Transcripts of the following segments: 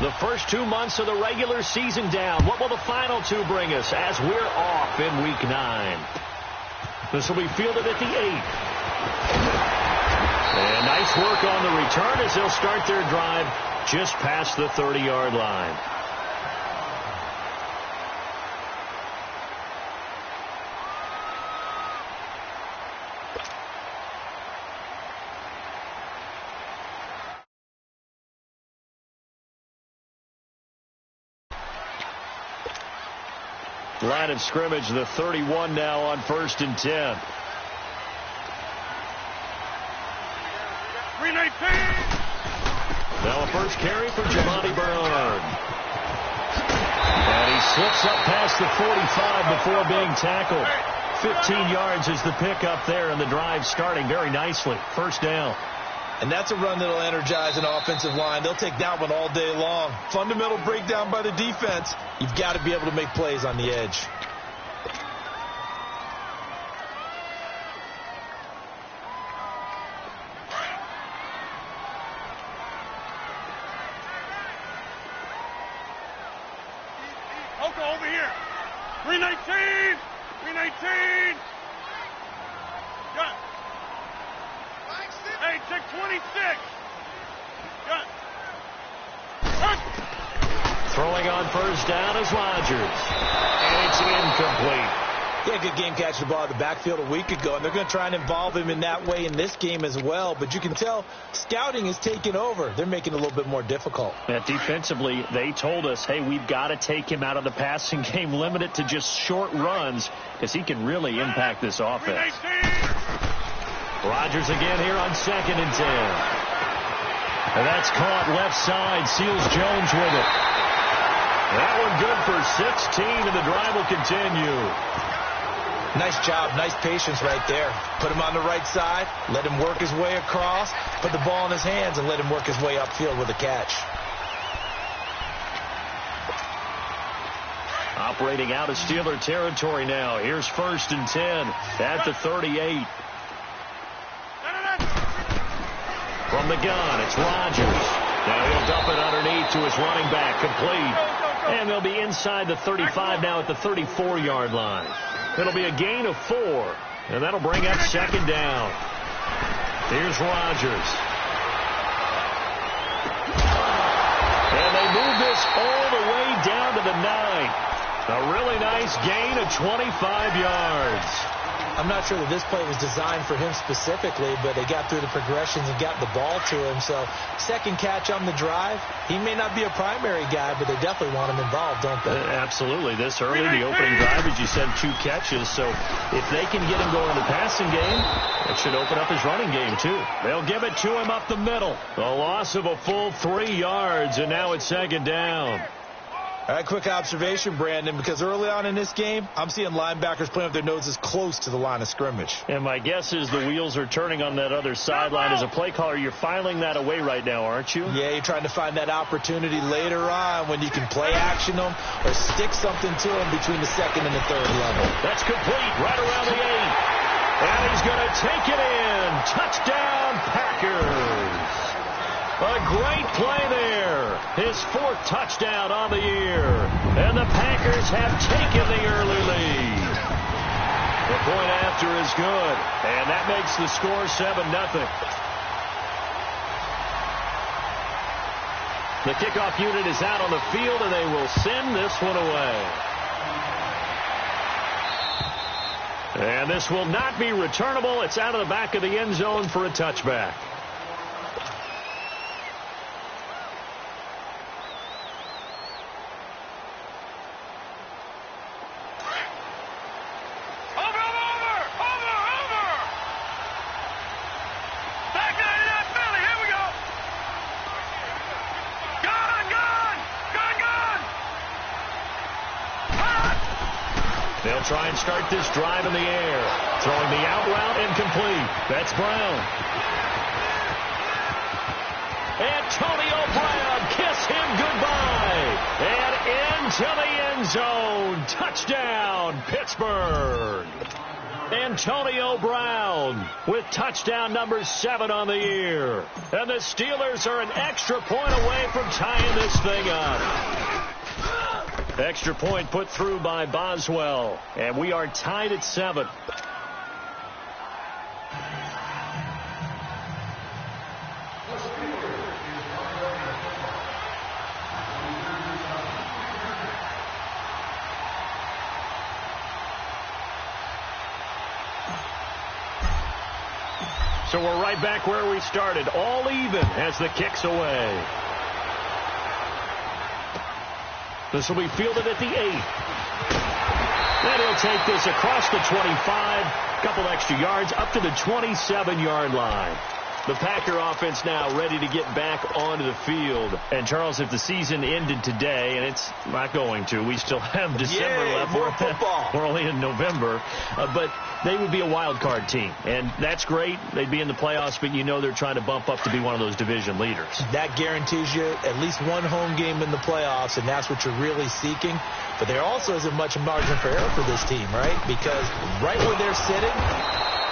The first 2 months of the regular season down. What will the final two bring us as we're off in Week 9? This will be fielded at the 8th. And nice work on the return as they'll start their drive just past the 30-yard line. Line of scrimmage, the 31 now on 1st and 10. 319. Now a first carry for Javonte Bernard. And he slips up past the 45 before being tackled. 15 yards is the pickup there, and the drive starting very nicely. First down. And that's a run that'll energize an offensive line. They'll take that one all day long. Fundamental breakdown by the defense. You've got to be able to make plays on the edge. Oko over here. 319. 319. Got. Hey, check 26. Got. Throwing on first down is Rodgers. And it's incomplete. Yeah, good game catching the ball at the backfield a week ago, and they're going to try and involve him in that way in this game as well. But you can tell scouting is taking over. They're making it a little bit more difficult. Defensively, they told us, hey, we've got to take him out of the passing game, limit it to just short runs, because he can really impact this offense. Rodgers again here on 2nd and 10. And that's caught left side. Seals Jones with it. That one good for 16, and the drive will continue. Nice job, nice patience right there. Put him on the right side, let him work his way across, put the ball in his hands, and let him work his way upfield with a catch. Operating out of Steeler territory now. Here's 1st and 10 at the 38. From the gun, it's Rodgers. Now he'll dump it underneath to his running back, complete. And they'll be inside the 35 now at the 34-yard line. It'll be a gain of 4, and that'll bring up 2nd down. Here's Rodgers. And they move this all the way down to the 9. A really nice gain of 25 yards. I'm not sure that this play was designed for him specifically, but they got through the progressions and got the ball to him. So, second catch on the drive. He may not be a primary guy, but they definitely want him involved, don't they? Absolutely. This early, the opening drive, as you said, 2 catches. So, if they can get him going in the passing game, it should open up his running game, too. They'll give it to him up the middle. A loss of a full 3 yards, and now it's 2nd down. All right, quick observation, Brandon, because early on in this game, I'm seeing linebackers playing with their noses close to the line of scrimmage. And my guess is the wheels are turning on that other sideline. As a play caller, you're filing that away right now, aren't you? Yeah, you're trying to find that opportunity later on when you can play action them or stick something to them between the 2nd and the 3rd level. That's complete right around the 8. And he's going to take it in. Touchdown, Packers. A great play there. His 4th touchdown on the year. And the Packers have taken the early lead. The point after is good. And that makes the score 7-0. The kickoff unit is out on the field, and they will send this one away. And this will not be returnable. It's out of the back of the end zone for a touchback. They'll try and start this drive in the air. Throwing the out route incomplete. That's Brown. Antonio Brown, kiss him goodbye. And into the end zone. Touchdown, Pittsburgh. Antonio Brown with touchdown number 7 on the year. And the Steelers are an extra point away from tying this thing up. Extra point put through by Boswell. And we are tied at 7. So we're right back where we started, all even as the kick's away. This will be fielded at the 8. Then he'll take this across the 25, couple extra yards, up to the 27-yard line. The Packer offense now ready to get back onto the field. And, Charles, if the season ended today, and it's not going to, we still have December left. More football. We're only in November. But they would be a wild card team. And that's great. They'd be in the playoffs, but you know they're trying to bump up to be one of those division leaders. That guarantees you at least one home game in the playoffs, and that's what you're really seeking. But there also isn't much margin for error for this team, right? Because right where they're sitting,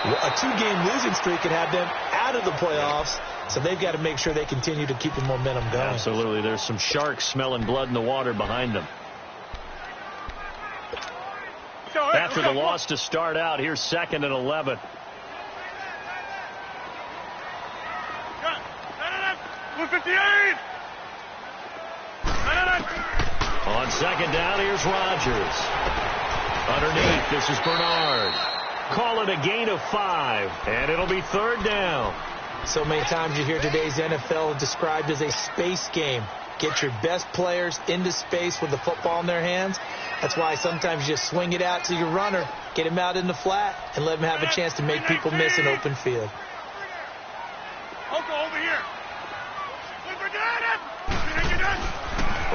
a 2-game losing streak could have them out of the playoffs, so they've got to make sure they continue to keep the momentum going. Absolutely. There's some sharks smelling blood in the water behind them. After the loss to start out, here's 2nd and 11. On 2nd down, here's Rodgers. Underneath, this is Bernard. Call it a gain of 5, and it'll be 3rd down. So many times you hear today's NFL described as a space game. Get your best players into space with the football in their hands. That's why sometimes you just swing it out to your runner, get him out in the flat, and let him have a chance to make people miss an open field. Over here.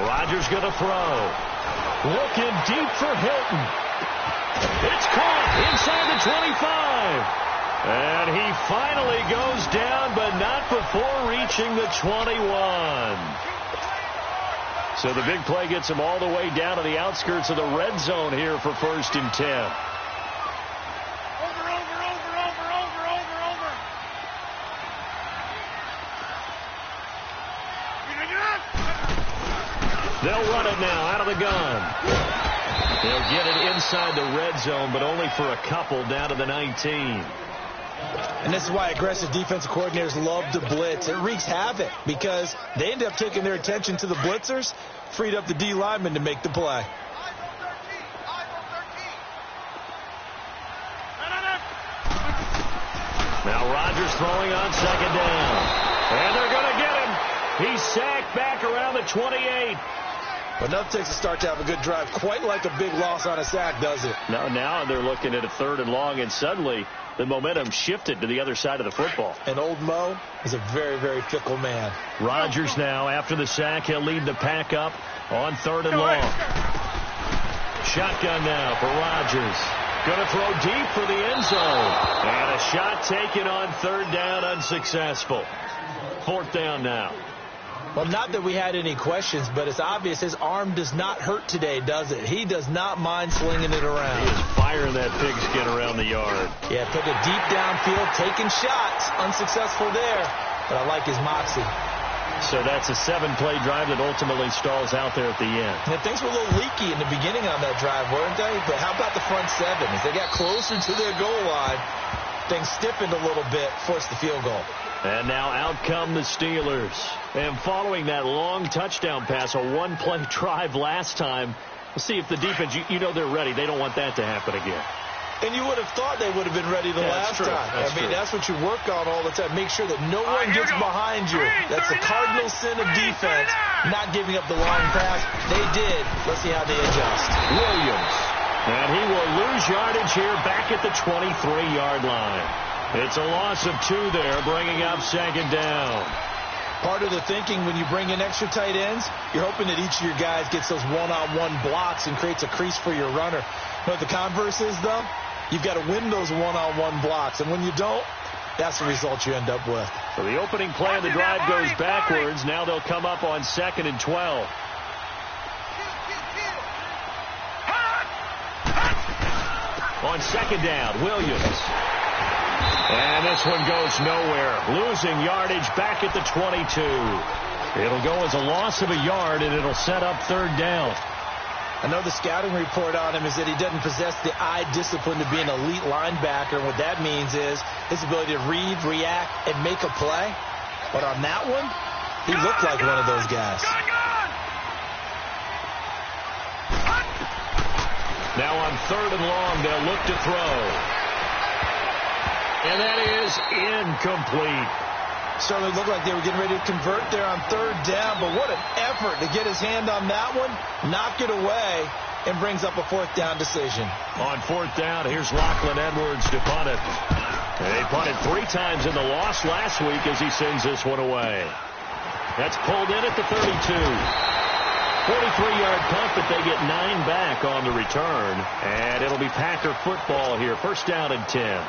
Rodgers going to throw. Looking deep for Hilton. It's caught inside the 25. And he finally goes down, but not before reaching the 21. So the big play gets him all the way down to the outskirts of the red zone here for 1st and 10. They'll run it now out of the gun. They'll get it inside the red zone, but only for a couple down to the 19. And this is why aggressive defensive coordinators love to blitz. It wreaks havoc because they end up taking their attention to the blitzers, freed up the D lineman to make the play. Now Rodgers throwing on 2nd down. And they're going to get him. He's sacked back around the 28. But enough takes a start to have a good drive. Quite like a big loss on a sack, does it? Now they're looking at a 3rd and long, and suddenly the momentum shifted to the other side of the football. And old Mo is a very, very fickle man. Rodgers now, after the sack, he'll lead the pack up on 3rd and long. Shotgun now for Rodgers. Going to throw deep for the end zone. And a shot taken on 3rd down, unsuccessful. 4th down now. Well, not that we had any questions, but it's obvious his arm does not hurt today, does it? He does not mind slinging it around. He is firing that pigskin around the yard. Yeah, put it deep downfield, taking shots. Unsuccessful there, but I like his moxie. So that's a 7-play drive that ultimately stalls out there at the end. And things were a little leaky in the beginning on that drive, weren't they? But how about the front 7? As they got closer to their goal line, things stiffened a little bit, forced the field goal. And now out come the Steelers. And following that long touchdown pass, a 1-play drive last time, we'll see if the defense, you know they're ready. They don't want that to happen again. And you would have thought they would have been ready the last time. That's what you work on all the time. Make sure that no one gets behind you. That's the cardinal sin of defense, not giving up the long pass. They did. Let's see how they adjust. Williams. And he will lose yardage here back at the 23-yard line. It's a loss of 2 there, bringing up 2nd down. Part of the thinking when you bring in extra tight ends, you're hoping that each of your guys gets those one-on-one blocks and creates a crease for your runner. But the converse is, though, you've got to win those one-on-one blocks. And when you don't, that's the result you end up with. So the opening play of the drive goes backwards. Now they'll come up on 2nd and 12. On second down, Williams. And this one goes nowhere. Losing yardage back at the 22. It'll go as a loss of a yard, and it'll set up third down. I know the scouting report on him is that he doesn't possess the eye discipline to be an elite linebacker. And what that means is his ability to read, react, and make a play. But on that one, he looked like one of those guys. Now on third and long, they'll look to throw. And that is incomplete. Certainly looked like they were getting ready to convert there on third down, but what an effort to get his hand on that one, knock it away, and brings up a fourth down decision. On fourth down, here's Lachlan Edwards to punt it. They punted 3 times in the loss last week as he sends this one away. That's pulled in at the 32. 43-yard punt, but they get 9 back on the return, and it'll be Packer football here. First down and 10.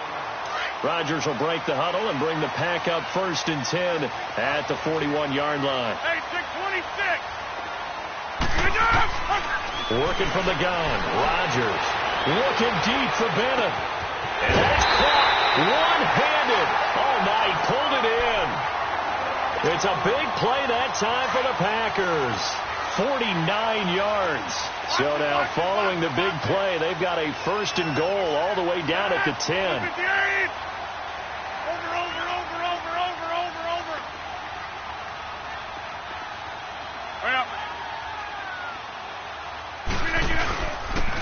Rodgers will break the huddle and bring the Pack up first and 10 at the 41-yard line. Hey, 626. Working from the gun. Rodgers looking deep for Bennett. And that's caught one-handed. Oh, my, he pulled it in. It's a big play that time for the Packers. 49 yards. So now following the big play, they've got a first and goal all the way down at the 10.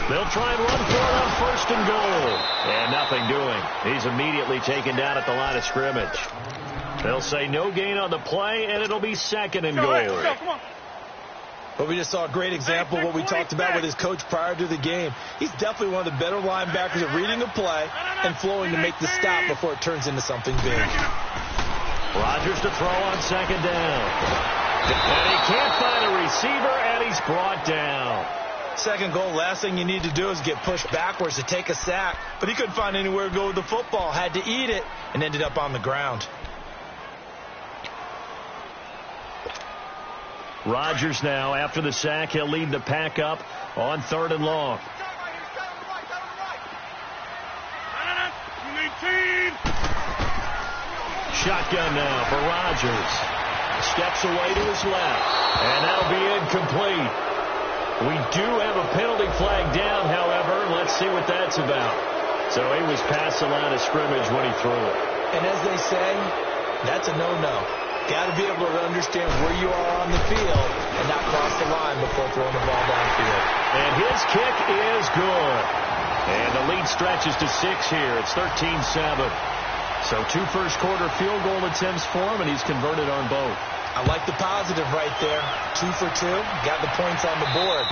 They'll try and run for it on first and goal. And nothing doing. He's immediately taken down at the line of scrimmage. They'll say no gain on the play, and it'll be second and goal. Come on. But we just saw a great example of what we talked about with his coach prior to the game. He's definitely one of the better linebackers at reading a play and flowing to make the stop before it turns into something big. Rodgers to throw on second down. And he can't find a receiver, and he's brought down. Second goal, last thing you need to do is get pushed backwards to take a sack. But he couldn't find anywhere to go with the football, had to eat it, and ended up on the ground. Rodgers now, after the sack, he'll lead the Pack up on third and long. Shotgun now for Rodgers. Steps away to his left, and that'll be incomplete. We do have a penalty flag down, however. Let's see what that's about. So he was past the line of scrimmage when he threw it. And as they say, that's a no-no. Got to be able to understand where you are on the field and not cross the line before throwing the ball downfield. And his kick is good. And the lead stretches to 6 here. It's 13-7. So 2 first-quarter field goal attempts for him, and he's converted on both. I like the positive right there. 2 for 2. Got the points on the board.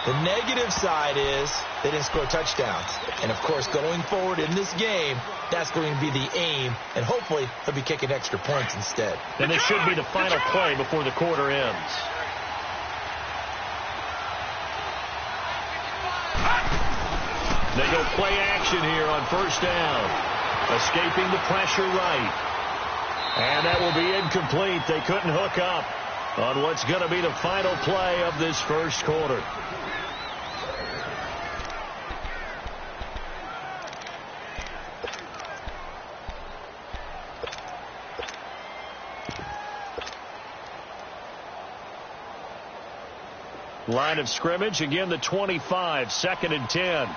The negative side is they didn't score touchdowns. And, of course, going forward in this game, that's going to be the aim. And hopefully he'll be kicking extra points instead. And this should be the final play before the quarter ends. They go play action here on first down. Escaping the pressure right. And that will be incomplete. They couldn't hook up on what's going to be the final play of this first quarter. Line of scrimmage, again the 25, second and 10.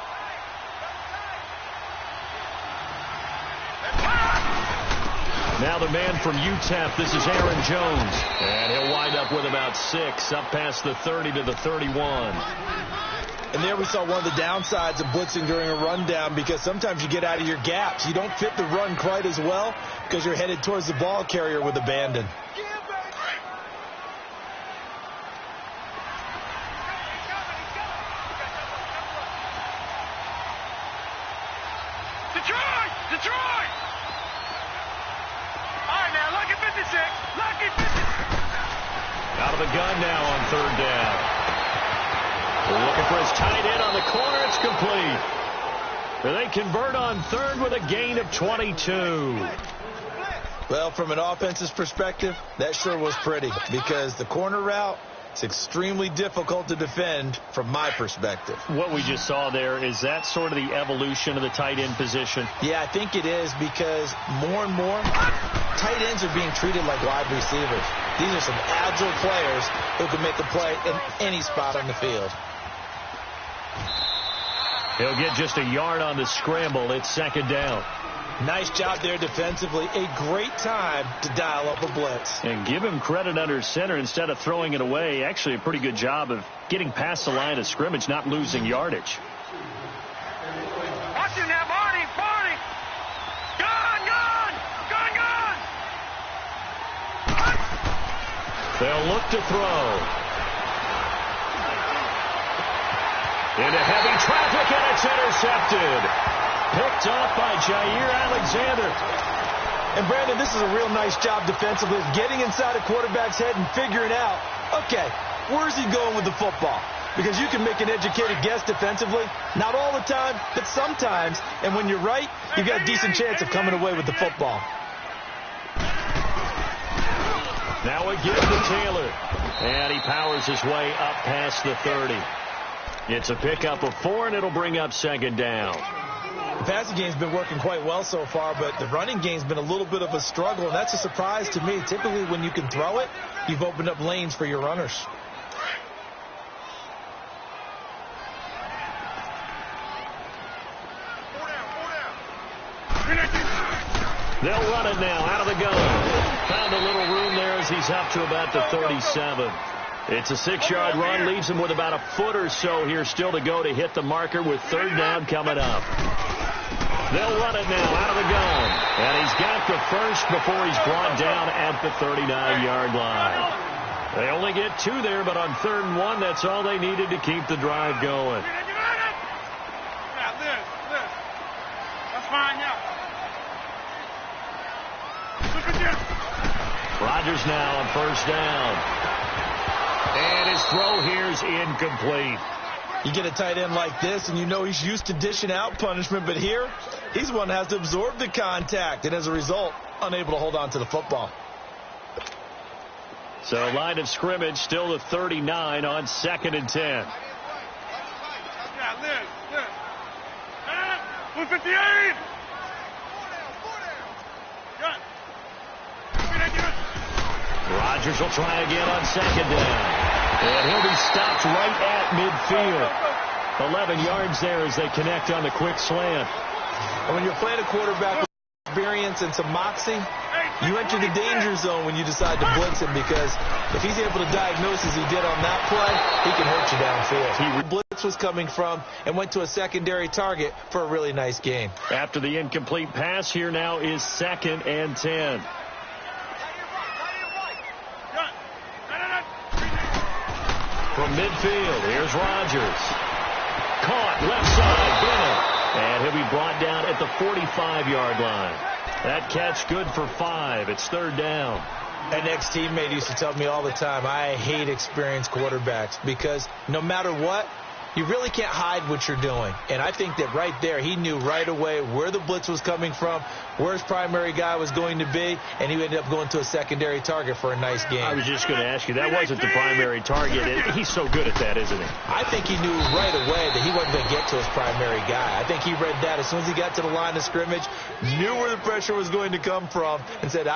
Now the man from UTEP, this is Aaron Jones. And he'll wind up with about 6, up past the 30 to the 31. And there we saw one of the downsides of blitzing during a rundown, because sometimes you get out of your gaps. You don't fit the run quite as well because you're headed towards the ball carrier with abandon. Detroit! All right, now, lucky 56. Lucky 56. Out of the gun now on third down. Looking for his tight end on the corner. It's complete. They convert on third with a gain of 22. Well, from an offensive perspective, that sure was pretty, because the corner route It's extremely difficult to defend from my perspective. What we just saw there, is that sort of the evolution of the tight end position? Yeah, I think it is, because more and more tight ends are being treated like wide receivers. These are some agile players who can make a play in any spot on the field. He'll get just a yard on the scramble. It's second down. Nice job there defensively. A great time to dial up a blitz. And give him credit under center instead of throwing it away. Actually, a pretty good job of getting past the line of scrimmage, not losing yardage. Watch him now, Barney. Gone. They'll look to throw. Into heavy traffic, and it's intercepted. Picked off by Jair Alexander. And, Brandon, this is a real nice job defensively, getting inside a quarterback's head and figuring out, okay, where's he going with the football? Because you can make an educated guess defensively, not all the time, but sometimes. And when you're right, you've got a decent chance of coming away with the football. Now again to Taylor. And he powers his way up past the 30. It's a pickup of 4, and it'll bring up second down. The passing game's been working quite well so far, but the running game's been a little bit of a struggle, and that's a surprise to me. Typically, when you can throw it, you've opened up lanes for your runners. They'll run it now out of the gun. Found a little room there as he's up to about the 37. It's a 6-yard run, leaves him with about a foot or so here still to go to hit the marker with third down coming up. They'll run it now out of the gun. And he's got the first before he's brought down at the 39-yard line. They only get 2 there, but on 3rd and 1, that's all they needed to keep the drive going. Yeah, Liz. That's fine now. Look at this. Rodgers now on first down. And his throw here's incomplete. You get a tight end like this, and you know he's used to dishing out punishment, but here, he's one that has to absorb the contact, and as a result, unable to hold on to the football. So line of scrimmage still the 39 on 2nd and 10. Yeah, Liz. 158. Rodgers will try again on 2nd down. And he'll be stopped right at midfield. 11 yards there as they connect on the quick slant. And when you're playing a quarterback with experience and some moxie, you enter the danger zone when you decide to blitz him, because if he's able to diagnose as he did on that play, he can hurt you downfield. Blitz was coming from and went to a secondary target for a really nice gain. After the incomplete pass, here now is 2nd and 10. From midfield, here's Rodgers. Caught left side, Bennett. And he'll be brought down at the 45-yard line. That catch good for 5. It's 3rd down. An ex-teammate used to tell me all the time, I hate experienced quarterbacks, because no matter what, you really can't hide what you're doing. And I think that right there, he knew right away where the blitz was coming from, where his primary guy was going to be, and he ended up going to a secondary target for a nice game. I was just going to ask you, that wasn't the primary target. He's so good at that, isn't he? I think he knew right away that he wasn't going to get to his primary guy. I think he read that as soon as he got to the line of scrimmage, knew where the pressure was going to come from, and said,